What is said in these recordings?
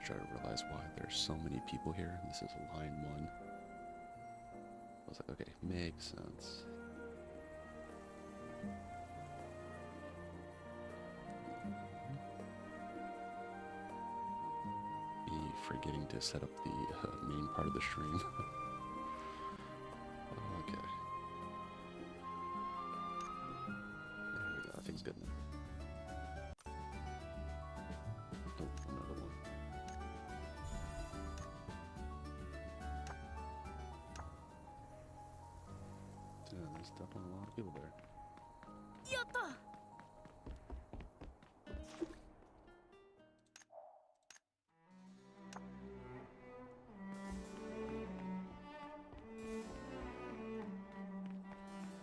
Try to realize why there's so many people here. This is line 1. I was like, okay, makes sense. Me forgetting to set up the main part of the stream. Okay. There we go. I think it's good now. Oh, another one. Yeah, there's definitely a lot of people there.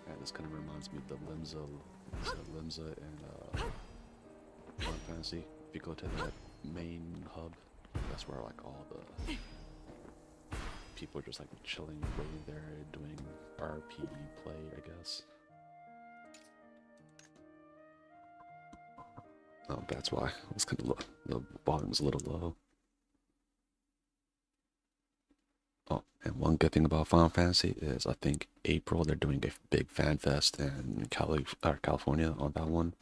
Yeah, this kind of reminds me of the Limsa and Final Fantasy. If you go to that main hub, that's where like all the people are just like chilling, waiting there, doing RP play, I guess. Oh, that's why. It's kind of low. The volume's a little low. Oh, and one good thing about Final Fantasy is I think April they're doing a big fan fest in California on that one.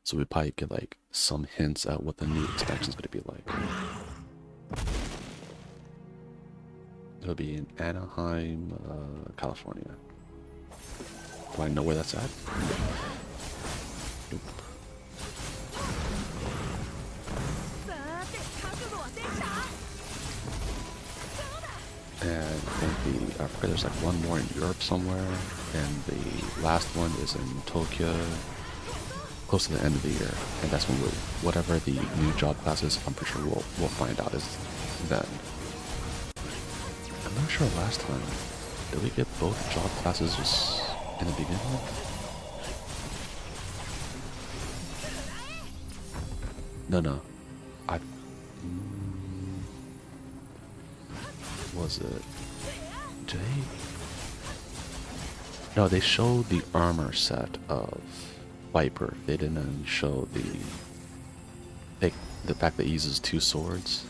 So we probably get like some hints at what the new expansion's gonna be like. It'll be in Anaheim, California. Do I know where that's at? Nope. And I think I forget there's like one more in Europe somewhere, and the last one is in Tokyo, close to the end of the year, and that's when whatever the new job class is, I'm pretty sure we'll find out is then. I'm not sure last time, did we get both job classes just in the beginning? No. I... was it Jay? No, they showed the armor set of Viper. They didn't show the fact that he uses 2 swords.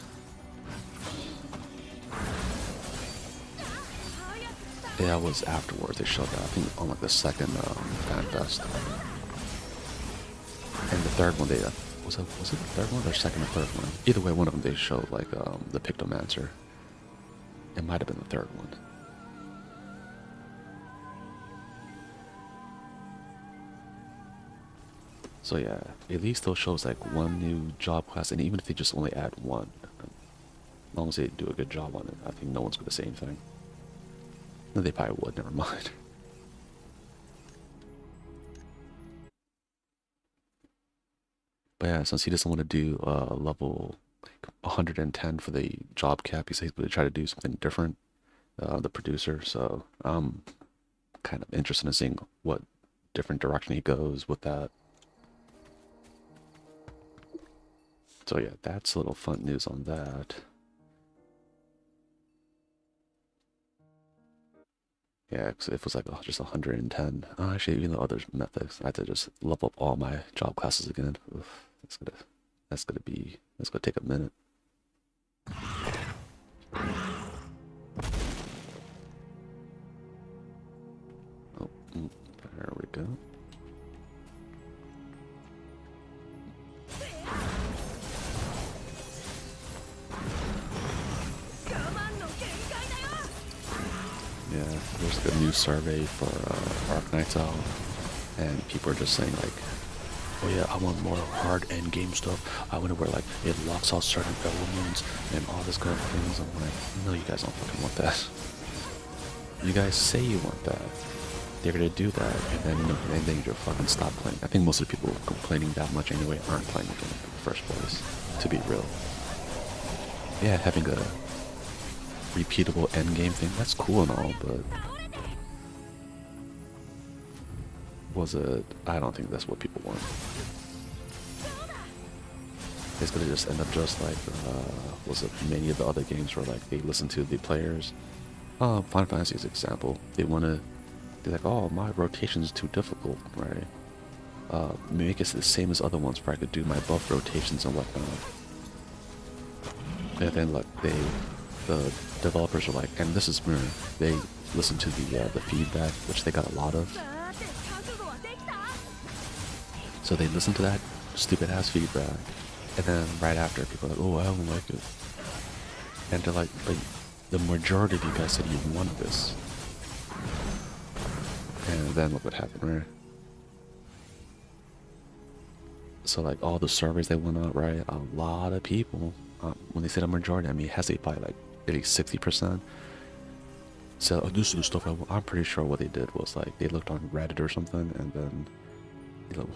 Yeah, that was afterwards. They showed that, I think, on like the second fan fest. And the third one, was it the third one or second or third one? Either way, one of them they showed like the Pictomancer. It might have been the third one. So yeah, at least they'll show us like one new job class, and even if they just only add one, as long as they do a good job on it, I think no one's gonna say anything. No, they probably would, never mind. But yeah, since he doesn't want to do level like 110 for the job cap, he says he's going to try to do something different, the producer, so I'm kind of interested in seeing what different direction he goes with that. So yeah, that's a little fun news on that. Yeah, if it was like just 110, actually even the other methods, I had to just level up all my job classes again. Oof, that's gonna take a minute. Oh, there we go. Yeah, there's like a new survey for Arc Knight's out, and people are just saying like, oh yeah, I want more hard end game stuff. I want to where like it locks out certain elements and all this kind of things. I'm like, no, you guys don't fucking want that. You guys say you want that. They're gonna do that, and then you just fucking stop playing. I think most of the people complaining that much anyway aren't playing the game in the first place. To be real. Yeah, having a repeatable endgame thing, that's cool and all, but I don't think that's what people want. It's gonna just end up just like, many of the other games where like they listen to the players. Final Fantasy is an example. They're like, oh, my rotation is too difficult, right? Make it the same as other ones where I could do my buff rotations and whatnot. And then like the developers are like, and this is where they listen to the feedback, which they got a lot of. So they listen to that stupid ass feedback, and then right after, people are like, oh, I don't like it. And they're like, but the majority of you guys said you wanted this. And then look what happened, right? So like all the surveys that went out, right? A lot of people, when they said a majority, I mean, it has to be probably like at least 60%. So oh, this is the stuff I'm pretty sure what they did was like they looked on Reddit or something, and then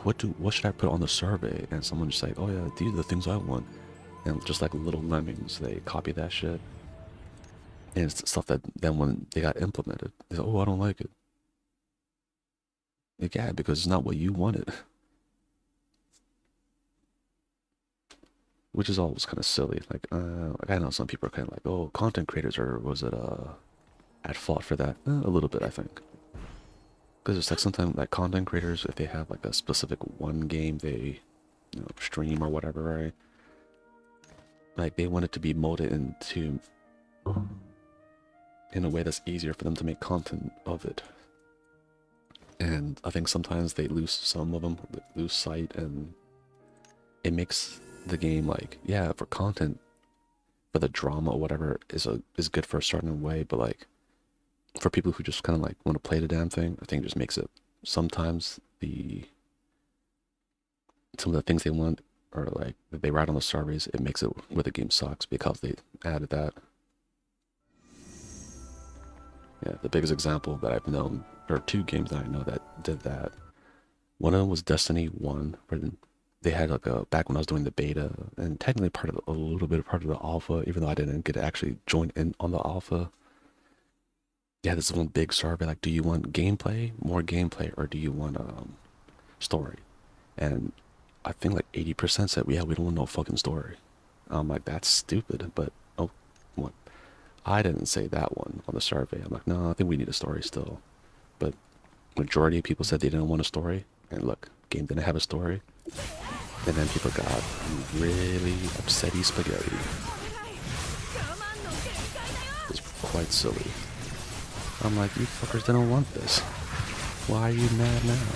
what should I put on the survey? And someone just like, oh yeah, these are the things I want. And just like little lemmings, they copy that shit. And it's stuff that then when they got implemented, they said, oh, I don't like it. Like, yeah, because it's not what you wanted. Which is always kind of silly. Like I know some people are kind of like, oh, content creators was it at fault for that? A little bit, I think. Because it's like sometimes like content creators, if they have like a specific one game they stream or whatever, right? Like they want it to be molded into in a way that's easier for them to make content of it. And I think sometimes they lose some of them, lose sight, and it makes the game like, yeah, for content, for the drama or whatever is good for a certain way, but like for people who just kind of like want to play the damn thing, I think it just makes it sometimes some of the things they want or like that they write on the surveys, it makes it where the game sucks because they added that. Yeah, the biggest example that I've known, there are two games that I know that did that. One of them was Destiny 1, where they had like back when I was doing the beta, and technically a little bit of part of the alpha, even though I didn't get to actually join in on the alpha. Yeah, this is one big survey, like, do you want gameplay, more gameplay, or do you want story? And I think like 80% said, yeah, we don't want no fucking story. I'm like, that's stupid, but oh, what? I didn't say that one on the survey. I'm like, no, I think we need a story still. But majority of people said they didn't want a story, and look, game didn't have a story. And then people got really upsetty spaghetti. It's quite silly. I'm like, you fuckers didn't want this. Why are you mad now?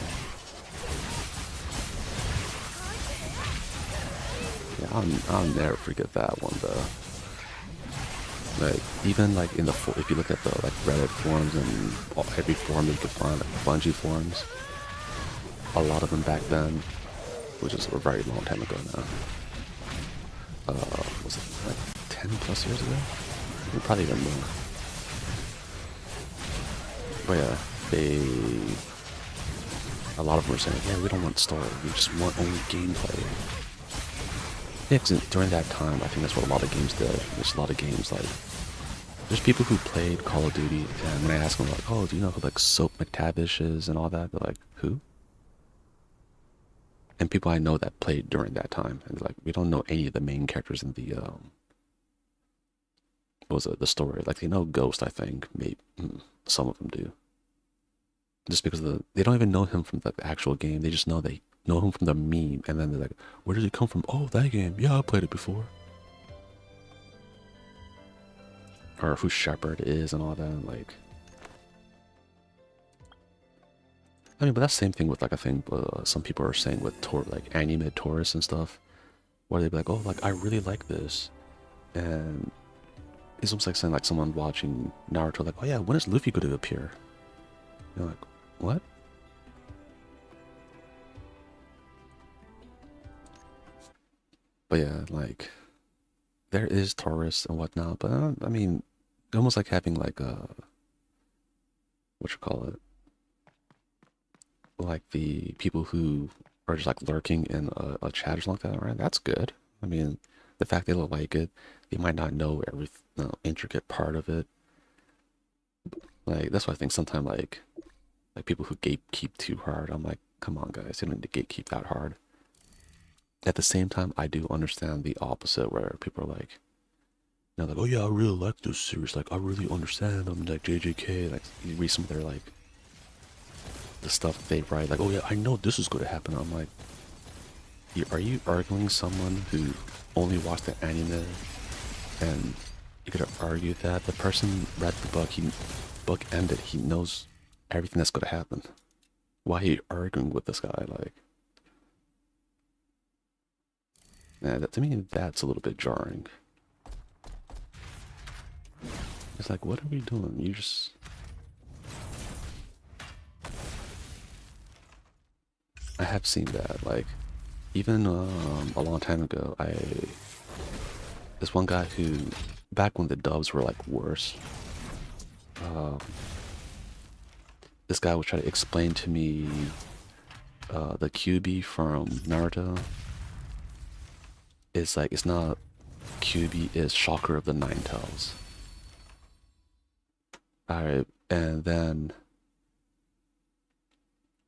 Yeah, I'll never forget that one though. Like even like in the if you look at the like Reddit forums and every forum you could find, like Bungie forums, a lot of them back then, which is a very long time ago now. Was it like 10 plus years ago? Probably even more. But yeah, a lot of them were saying, yeah, we don't want story, we just want only gameplay. Yeah, because during that time, I think that's what a lot of games did. There's a lot of games like, there's people who played Call of Duty, and when I ask them like, oh, do you know who like Soap McTavish is and all that? They're like, who? And people I know that played during that time, and like, we don't know any of the main characters in the what was it, the story? Like they know Ghost, I think, maybe some of them do. Just because they don't even know him from the actual game, they just know him from the meme, and then they're like, where does he come from? Oh, that game, yeah, I played it before. Or who Shepard is and all that, like. I mean, but that's the same thing with like, I think some people are saying with like anime tourists and stuff, where they'd be like, oh, like I really like this, and it's almost like saying like someone watching Naruto, like, oh yeah, when is Luffy going to appear? You're like, what? But yeah, like, there is tourists and whatnot, but I mean, almost like having like what you call it, like the people who are just like lurking in a chat or something like that, right? That's good. I mean, the fact they don't like it, they might not know every intricate part of it. Like that's why I think sometimes like people who gatekeep too hard, I'm like, come on guys, you don't need to gatekeep that hard. At the same time, I do understand the opposite, where people are like, you know, like, oh yeah, I really like this series, like I really understand them, like JJK, like you read some of their like the stuff they write, like, oh yeah, I know this is going to happen. I'm like, are you arguing someone who only watched the anime And you could argue that the person read the book, book ended, he knows everything that's gonna happen. Why are you arguing with this guy? Like, yeah, to me, that's a little bit jarring. It's like, what are we doing? You just... I have seen that, like, even a long time ago, this one guy who, back when the dubs were like worse, um, this guy would try to explain to me the QB from Naruto is like, it's not QB, is Shocker of the Nine Tails. Alright, and then,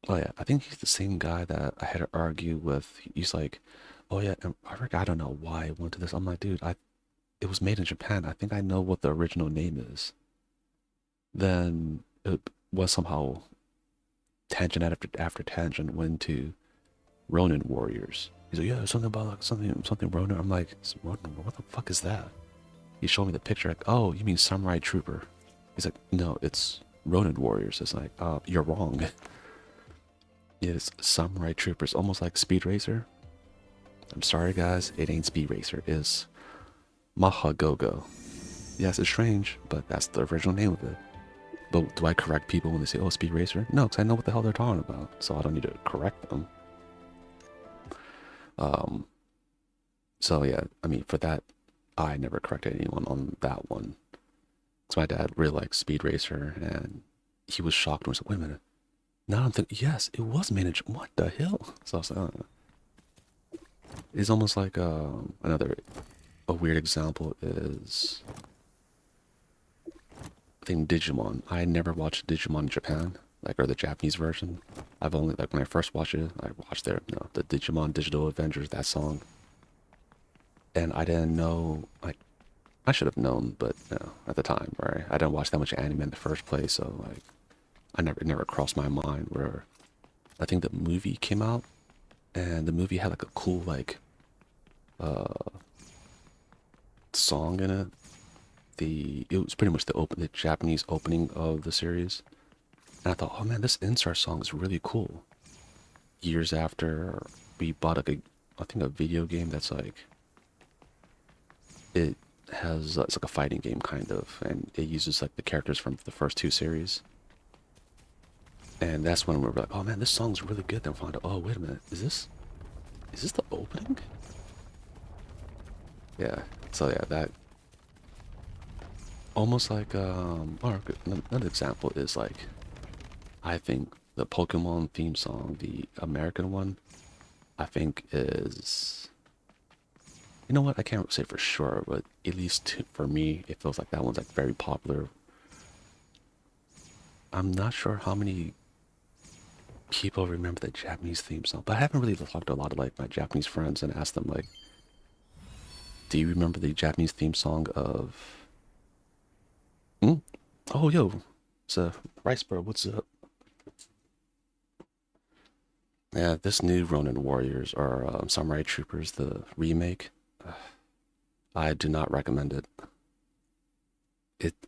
oh yeah, I think he's the same guy that I had to argue with. He's like, oh yeah, and I don't know why I went to this. I'm like, dude, it was made in Japan. I think I know what the original name is. Then it was somehow tangent after tangent went to Ronin Warriors. He's like, yeah, something about like something Ronin. I'm like, Ronin, what the fuck is that? He showed me the picture, like, oh, you mean Samurai Trooper? He's like, no, it's Ronin Warriors. It's like, you're wrong. Yeah, it's Samurai Troopers, almost like Speed Racer. I'm sorry, guys, it ain't Speed Racer. It's Mahagogo. Yes, it's strange, but that's the original name of it. But do I correct people when they say, oh, Speed Racer? No, because I know what the hell they're talking about, so I don't need to correct them. So yeah, I mean, for that, I never corrected anyone on that one. Because my dad really liked Speed Racer, and he was shocked when he said, wait a minute. Now I'm thinking, yes, it was managed. What the hell? So I was like, it's almost like a weird example is, I think Digimon. I never watched Digimon in Japan, like, or the Japanese version. I've only, like, when I first watched it, I watched the Digimon Digital Avengers, that song. And I didn't know, like, I should have known, but you know, at the time, right? I didn't watch that much anime in the first place, so like, it never crossed my mind. Where I think the movie came out, and the movie had like a cool like song in it. It was pretty much the Japanese opening of the series, and I thought, oh man, this insert song is really cool. Years after we bought I think a video game that's like, it has it's like a fighting game kind of, and it uses like the characters from the first two series. And that's when we were like, oh man, this song's really good. Then we found out, oh wait a minute, is this the opening? Yeah. So yeah, that almost like or another example is like, I think the Pokemon theme song, the American one, I think is, you know what, I can't say for sure, but at least for me, it feels like that one's like very popular. I'm not sure how many people remember the Japanese theme song, but I haven't really talked to a lot of like my Japanese friends and asked them like, do you remember the Japanese theme song of, oh yo, it's a Rice Bird, what's up? Yeah, this new Ronin Warriors or Samurai Troopers, the remake, I do not recommend it.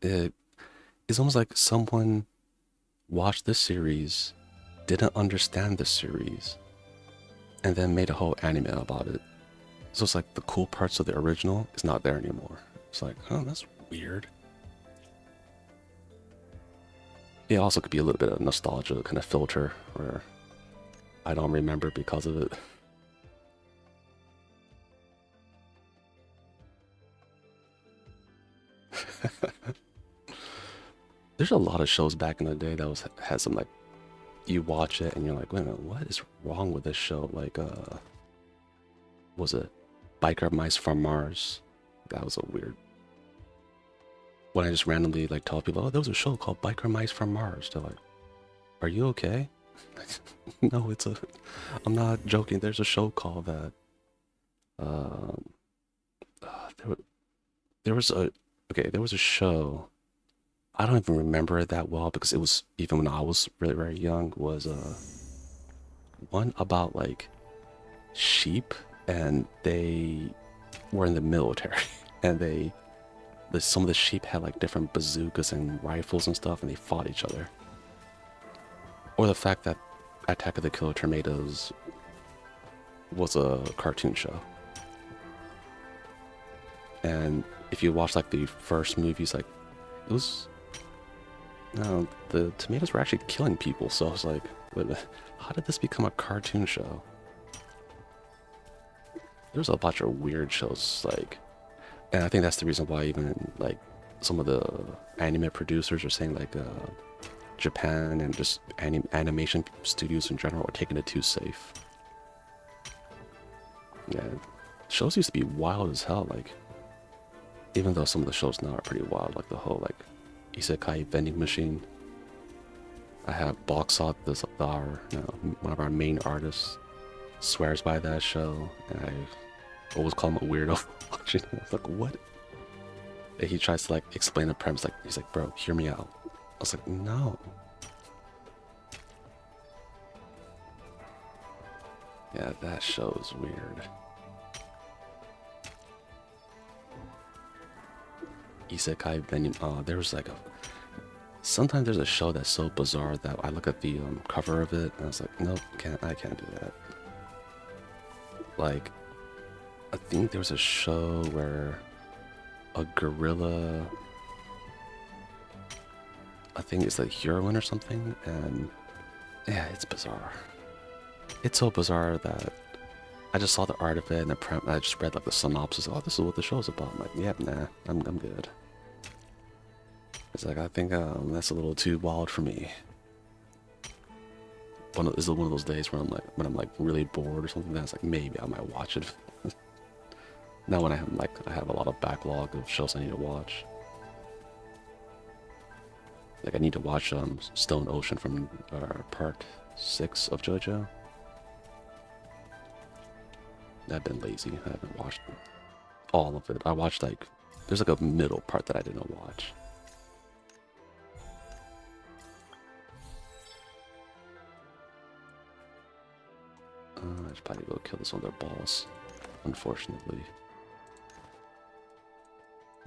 It is almost like someone watched this series, didn't understand the series, and then made a whole anime about it. So it's like the cool parts of the original is not there anymore. It's like, oh, that's weird. It also could be a little bit of nostalgia kind of filter where I don't remember because of it. There's a lot of shows back in the day that had some like, you watch it and you're like, wait a minute, what is wrong with this show? Like, was it Biker Mice from Mars? That was a weird. When I just randomly like tell people, oh, there was a show called Biker Mice from Mars. They're like, are you okay? No, I'm not joking. There's a show called that. There was a show. I don't even remember it that well because it was, even when I was really very young, was one about like sheep, and they were in the military and they some of the sheep had like different bazookas and rifles and stuff, and they fought each other. Or the fact that Attack of the Killer Tomatoes was a cartoon show. And if you watch like the first movies, like it was, no, the tomatoes were actually killing people. So I was like, wait, how did this become a cartoon show? There's a bunch of weird shows, like, and I think that's the reason why even like some of the anime producers are saying like Japan and just animation studios in general are taking it too safe. Yeah, shows used to be wild as hell, like, even though some of the shows now are pretty wild, like the whole like isekai vending machine. I have Boxot, one of our main artists, swears by that show, and I always call him a weirdo watching it. I was like, what? And he tries to like explain the premise, like he's like, bro, hear me out. I was like, no. Yeah, that show is weird. Isekai vending. There was like sometimes there's a show that's so bizarre that I look at the cover of it and I was like, nope, I can't do that. Like, I think there was a show where a gorilla, I think it's the heroine or something, and yeah, it's bizarre. It's so bizarre that I just saw the art of it and I just read like the synopsis. Oh, this is what the show's about. I'm like, yep, nah, I'm good. It's like, I think that's a little too wild for me. This is one of those days where when I'm like really bored or something. That's like maybe I might watch it. Now when I have a lot of backlog of shows I need to watch. Like I need to watch Stone Ocean from part 6 of JoJo. I've been lazy. I haven't watched all of it. I watched like there's like a middle part that I didn't watch. I should probably go kill this other boss, unfortunately.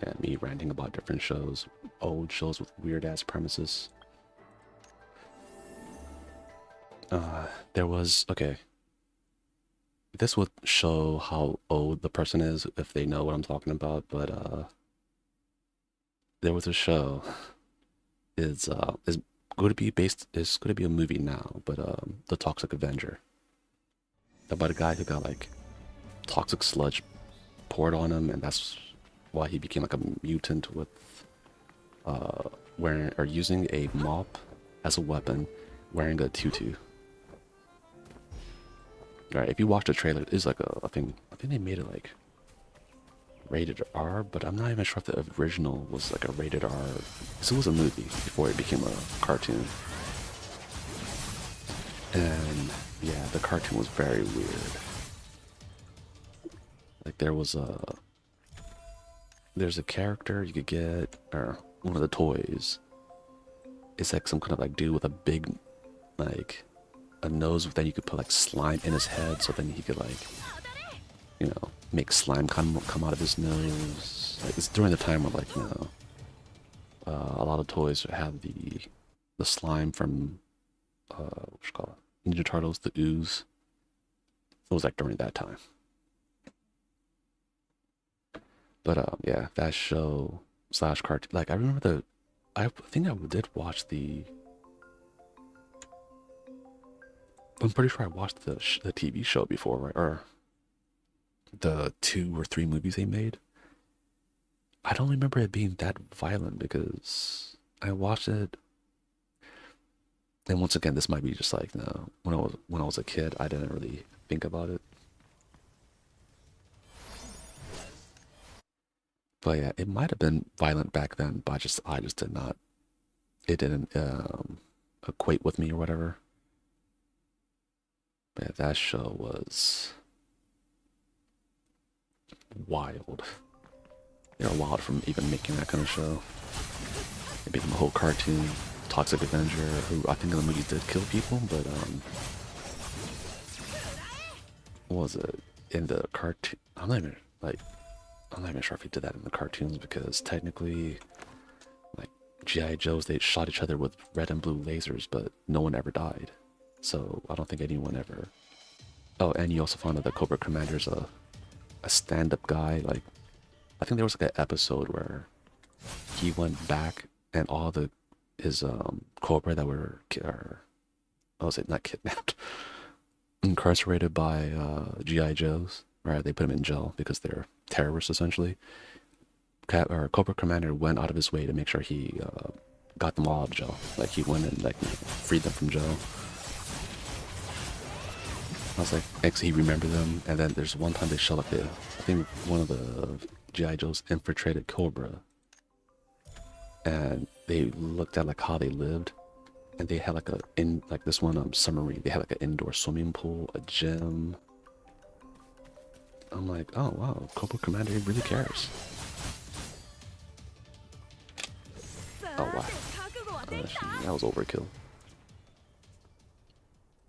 Yeah, me ranting about different shows, old shows with weird ass premises. Okay. This would show how old the person is if they know what I'm talking about, but there was a show. Is going to be a movie now, but The Toxic Avenger. About a guy who got like toxic sludge poured on him, and that's why he became like a mutant with using a mop as a weapon, wearing a tutu. Alright, if you watch the trailer, it is like I think they made it like rated R, but I'm not even sure if the original was like a rated R. So it was a movie before it became a cartoon. And yeah, the cartoon was very weird. Like there's a character you could get, or one of the toys. It's like some kind of like dude with a big, like, a nose that you could put like slime in his head, so then he could like, you know, make slime come out of his nose. Like it's during the time where like, you know, a lot of toys have the slime from what you call it, Ninja Turtles, the ooze. It was like during that time. But yeah, that show / cartoon. Like I remember I think I did watch the. I'm pretty sure I watched the TV show before, right? Or the 2 or 3 movies they made. I don't remember it being that violent because I watched it. And once again, this might be just like, no, when I was a kid, I didn't really think about it. But yeah, it might have been violent back then, but I just did not. It didn't equate with me or whatever. But yeah, that show was wild. They were wild from even making that kind of show. It became a whole cartoon. Toxic Avenger, who I think in the movie did kill people, but what was it in the cartoon? I'm not even like I'm not even sure if he did that in the cartoons because technically, like GI Joes, they shot each other with red and blue lasers, but no one ever died. So I don't think anyone ever. Oh, and you also found out that Cobra Commander's a stand-up guy. Like I think there was like an episode where he went back and all the his Cobra that were or I was it not kidnapped, incarcerated by GI Joes. Right, they put them in jail because they're terrorists essentially. Cobra Commander went out of his way to make sure he got them all out of jail. Like he went and like freed them from jail. I was like, actually, he remembered them. And then there's one time they showed up there. I think one of the GI Joes infiltrated Cobra, and they looked at like how they lived, and they had like this one submarine. They had like an indoor swimming pool, a gym. I'm like, oh wow, Cobra Commander really cares. Oh wow, that was overkill.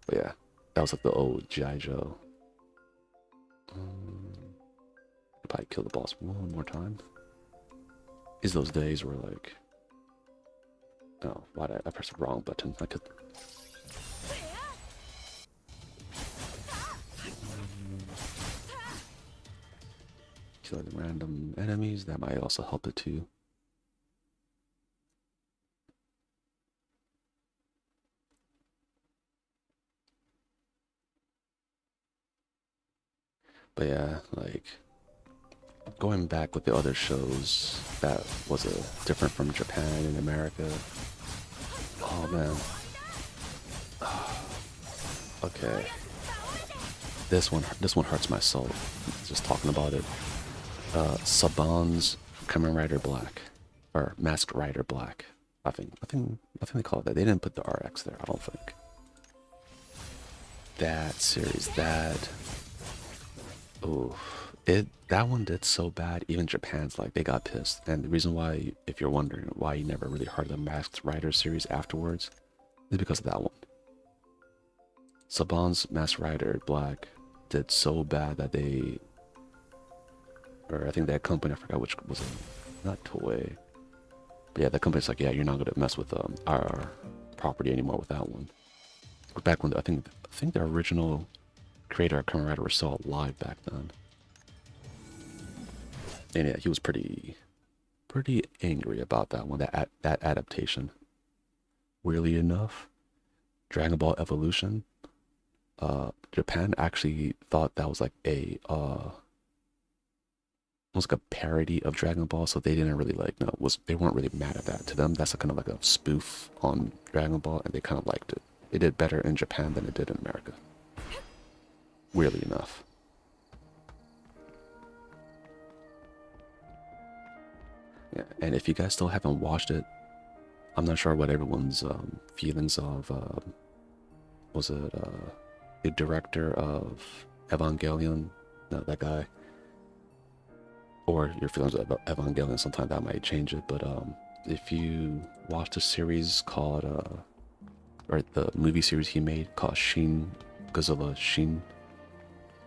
But yeah, that was like the old G.I. Joe. Probably kill the boss one more time. Is those days where like, oh, why did I press the wrong button? I could. Killing random enemies, that might also help it too. But yeah, like going back with the other shows that was different from Japan and America. Oh man. Okay. This one hurts my soul. Just talking about it. Saban's Kamen Rider Black, or Masked Rider Black. I think they call it that. They didn't put the RX there. I don't think. That series, that one did so bad. Even Japan's like they got pissed. And the reason why, if you're wondering why you never really heard of the Masked Rider series afterwards, is because of that one. Saban's Masked Rider Black did so bad that they, or I think that company, I forgot which was it, not Toei, but yeah, that company's like, yeah, you're not gonna mess with our property anymore with that one. Back when I think the original creator of Kamen Rider was still alive back then, and yeah, he was pretty angry about that one, that adaptation. Weirdly enough, Dragon Ball Evolution, Japan actually thought that was like almost like a parody of Dragon Ball, so they didn't really like, they weren't really mad at that. To them, that's kind of like a spoof on Dragon Ball, and they kind of liked it. It did better in Japan than it did in America. Weirdly enough. Yeah, and if you guys still haven't watched it, I'm not sure what everyone's feelings of, was it the director of Evangelion, no, that guy, or your feelings about Evangelion. Sometimes that might change it, but if you watch the series called, or the movie series he made called Shin Godzilla, Shin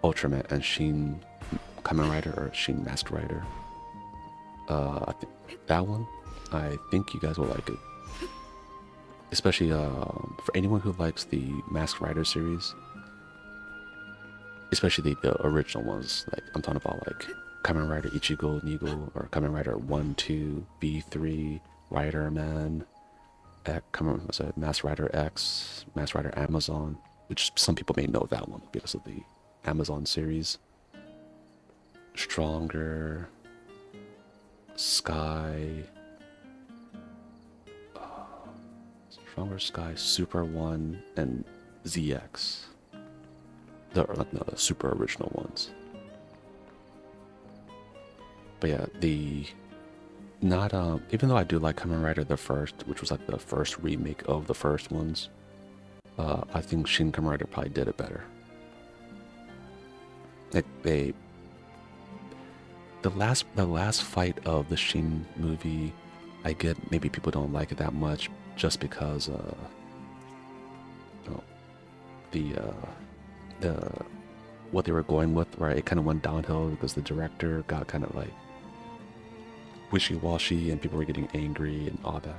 Ultraman, and Shin Kamen Rider, or Shin Masked Rider, I think that one, I think you guys will like it. Especially for anyone who likes the Masked Rider series, especially the original ones. Like I'm talking about like Kamen Rider Ichigo Nigo, or Kamen Rider 1, 2, B3, Rider Man, Masked Rider X, Masked Rider Amazon, which some people may know that one because of the Amazon series. Stronger, Sky, Stronger, Sky, Super 1, and ZX. The super original ones. But yeah, even though I do like Kamen Rider the first, which was like the first remake of the first ones, I think Shin Kamen Rider probably did it better. Like the last fight of the Shin movie, I get maybe people don't like it that much just because what they were going with, where it kind of went downhill because the director got kind of like wishy-washy and people were getting angry and all that.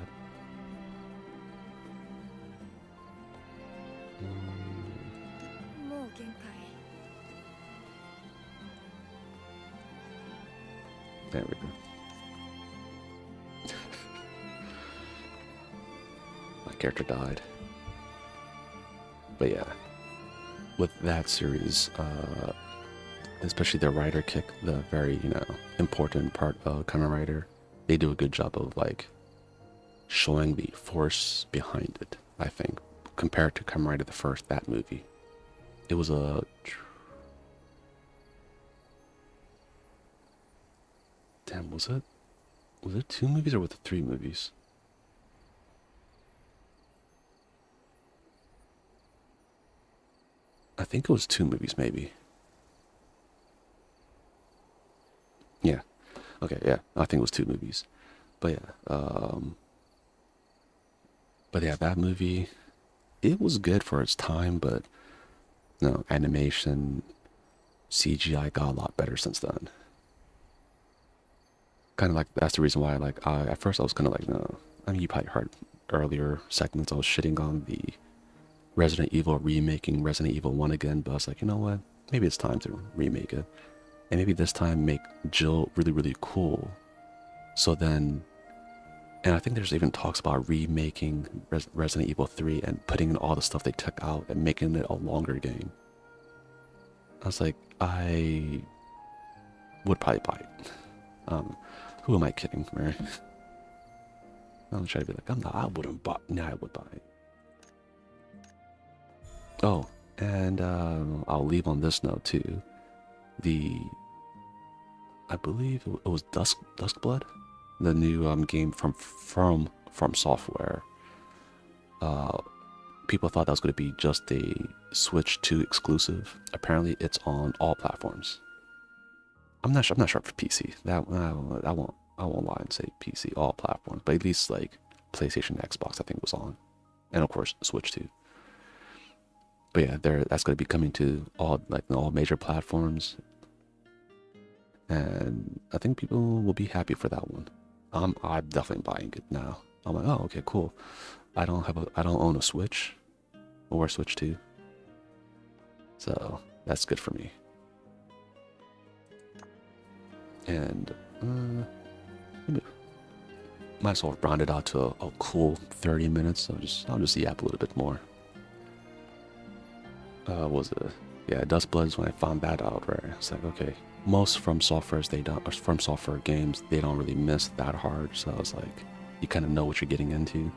There we go. My character died. But yeah, with that series, especially the writer kick, the very, important part of Kamen Rider, they do a good job of like showing the force behind it, I think, compared to Kamen Rider the first, that movie. It was a... Damn, was it 2 movies or was it 3 movies? I think it was 2 movies, maybe. Yeah. Okay, yeah. I think it was 2 movies. But yeah, that movie, it was good for its time, but no, animation, CGI got a lot better since then. Kind of like, that's the reason why, like, at first I was kind of like, no. I mean, you probably heard earlier segments I was shitting on the Resident Evil remaking Resident Evil 1 again, but I was like, you know what? Maybe it's time to remake it. And maybe this time make Jill really, really cool. So then, and I think there's even talks about remaking Resident Evil 3 and putting in all the stuff they took out and making it a longer game. I was like, I would probably buy it. Who am I kidding, right? I'm trying to be like, I wouldn't buy. No, I would buy it. Oh, and I'll leave on this note too. I believe it was Duskblood, the new game from Software. People thought that was going to be just a Switch 2 exclusive. Apparently, it's on all platforms. I'm not sure for PC. That I won't lie and say PC, all platforms, but at least like PlayStation, Xbox, I think was on, and of course Switch 2. But yeah, that's going to be coming to all major platforms, and I think people will be happy for that one. I'm definitely buying it now. I'm like, oh, okay, cool. I don't own a Switch or a Switch 2, so that's good for me. And might as well round it out to a cool 30 minutes. So I'll just yap a little bit more. Duskblood is when I found that out, right? It's like, okay, most from Software games, they don't really miss that hard. So it's like, you kind of know what you're getting into.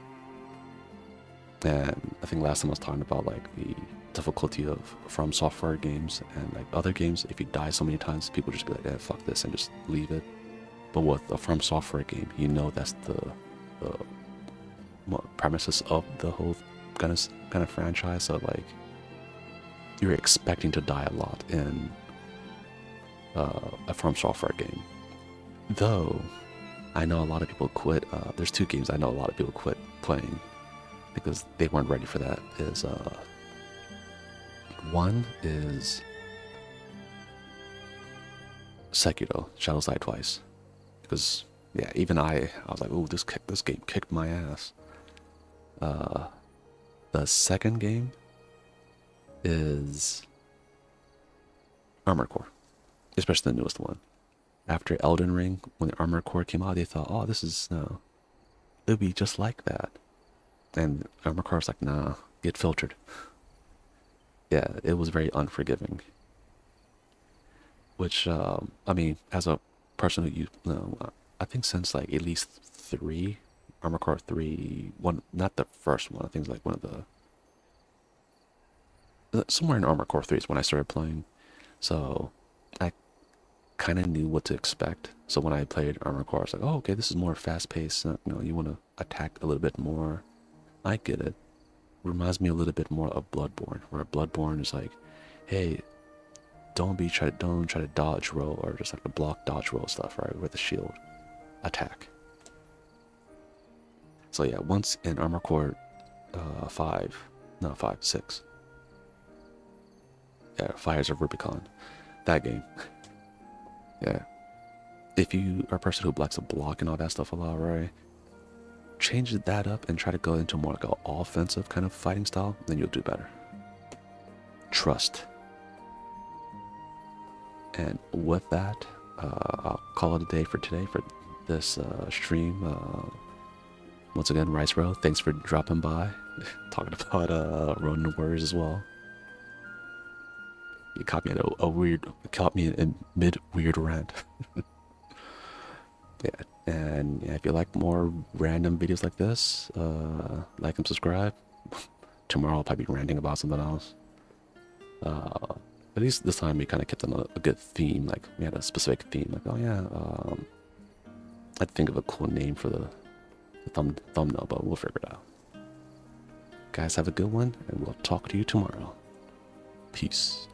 And I think last time I was talking about like the difficulty of From Software games, and like other games, if you die so many times, people just be like, yeah, fuck this, and just leave it. But with a From Software game, you know that's the premises of the whole kind of franchise. So like, you're expecting to die a lot in a From Software game. Though, I know a lot of people quit. There's 2 games I know a lot of people quit playing because they weren't ready for that. One is Sekiro, Shadows Die Twice. Because, yeah, even I was like, oh, this game kicked my ass. The second game is Armored Core, especially the newest one. After Elden Ring, when the Armored Core came out, they thought, oh, it'll be just like that. And Armored Core was like, nah, get filtered. Yeah, it was very unforgiving. Which, I mean, as a person who I think since like at least 3, Armored Core 3, not the first one, I think it's like one of somewhere in Armored Core 3 is when I started playing. So I kind of knew what to expect. So when I played Armored Core, I was like, oh, okay, this is more fast-paced. You want to attack a little bit more. I get it. Reminds me a little bit more of Bloodborne, where Bloodborne is like, hey, don't try to dodge roll or just like the block dodge roll stuff, right? With the shield attack. So yeah, once in Armored Core 6, Yeah, Fires of Rubicon. That game. Yeah. If you are a person who likes to block and all that stuff a lot, right? Change that up and try to go into more like an offensive kind of fighting style, then you'll do better. Trust. And with that, I'll call it a day for today for this stream. Once again, Rice Row, thanks for dropping by. Talking about Ronin Warriors as well. You caught me at caught me in mid weird rant. Yeah, and yeah, if you like more random videos like this, like and subscribe. Tomorrow I'll probably be ranting about something else. At least this time we kind of kept on a good theme. Like we had a specific theme. Like, oh yeah, I'd think of a cool name for the thumbnail, but we'll figure it out. Guys, have a good one, and we'll talk to you tomorrow. Peace.